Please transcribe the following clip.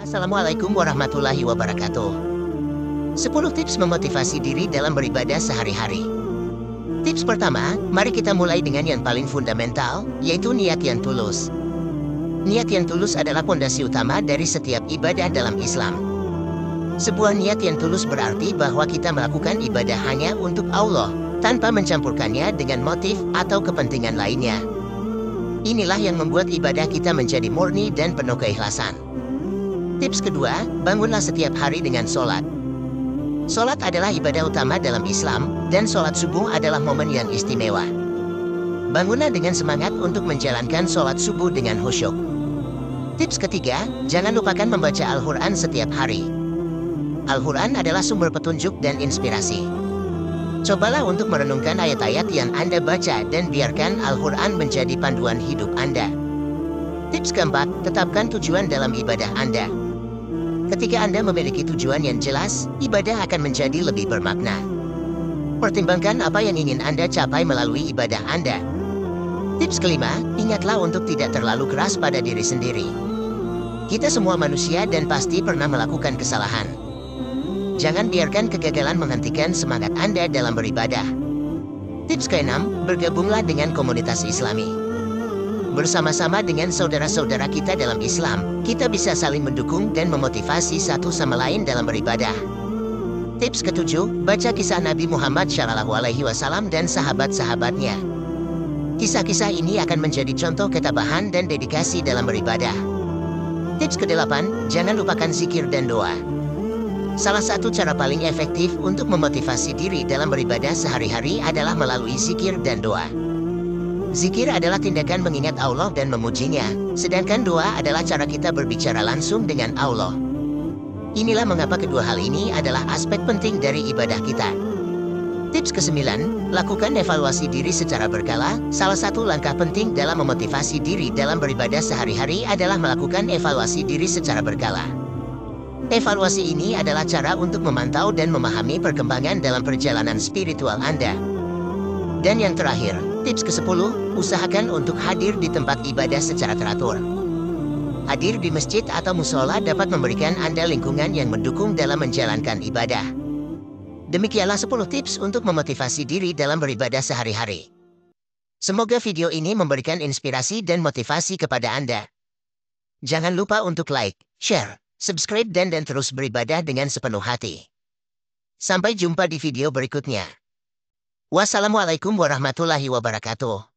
Assalamualaikum warahmatullahi wabarakatuh. 10 tips memotivasi diri dalam beribadah sehari-hari. Tips pertama, mari kita mulai dengan yang paling fundamental, yaitu niat yang tulus. Niat yang tulus adalah pondasi utama dari setiap ibadah dalam Islam. Sebuah niat yang tulus berarti bahwa kita melakukan ibadah hanya untuk Allah, tanpa mencampurkannya dengan motif atau kepentingan lainnya. Inilah yang membuat ibadah kita menjadi murni dan penuh keikhlasan. Tips kedua, bangunlah setiap hari dengan sholat. Sholat adalah ibadah utama dalam Islam, dan sholat subuh adalah momen yang istimewa. Bangunlah dengan semangat untuk menjalankan sholat subuh dengan khusyuk. Tips ketiga, jangan lupakan membaca Al-Quran setiap hari. Al-Quran adalah sumber petunjuk dan inspirasi. Cobalah untuk merenungkan ayat-ayat yang Anda baca dan biarkan Al-Quran menjadi panduan hidup Anda. Tips keempat, tetapkan tujuan dalam ibadah Anda. Ketika Anda memiliki tujuan yang jelas, ibadah akan menjadi lebih bermakna. Pertimbangkan apa yang ingin Anda capai melalui ibadah Anda. Tips kelima, ingatlah untuk tidak terlalu keras pada diri sendiri. Kita semua manusia dan pasti pernah melakukan kesalahan. Jangan biarkan kegagalan menghentikan semangat Anda dalam beribadah. Tips keenam, bergabunglah dengan komunitas Islami. Bersama-sama dengan saudara-saudara kita dalam Islam, kita bisa saling mendukung dan memotivasi satu sama lain dalam beribadah. Tips ketujuh, baca kisah Nabi Muhammad SAW dan sahabat-sahabatnya. Kisah-kisah ini akan menjadi contoh ketabahan dan dedikasi dalam beribadah. Tips kedelapan, jangan lupakan zikir dan doa. Salah satu cara paling efektif untuk memotivasi diri dalam beribadah sehari-hari adalah melalui zikir dan doa. Zikir adalah tindakan mengingat Allah dan memujinya, sedangkan doa adalah cara kita berbicara langsung dengan Allah. Inilah mengapa kedua hal ini adalah aspek penting dari ibadah kita. Tips ke-9, lakukan evaluasi diri secara berkala. Salah satu langkah penting dalam memotivasi diri dalam beribadah sehari-hari adalah melakukan evaluasi diri secara berkala. Evaluasi ini adalah cara untuk memantau dan memahami perkembangan dalam perjalanan spiritual Anda. Dan yang terakhir, tips ke-10, usahakan untuk hadir di tempat ibadah secara teratur. Hadir di masjid atau musola dapat memberikan Anda lingkungan yang mendukung dalam menjalankan ibadah. Demikianlah 10 tips untuk memotivasi diri dalam beribadah sehari-hari. Semoga video ini memberikan inspirasi dan motivasi kepada Anda. Jangan lupa untuk like, share, subscribe dan terus beribadah dengan sepenuh hati. Sampai jumpa di video berikutnya. Wassalamualaikum warahmatullahi wabarakatuh.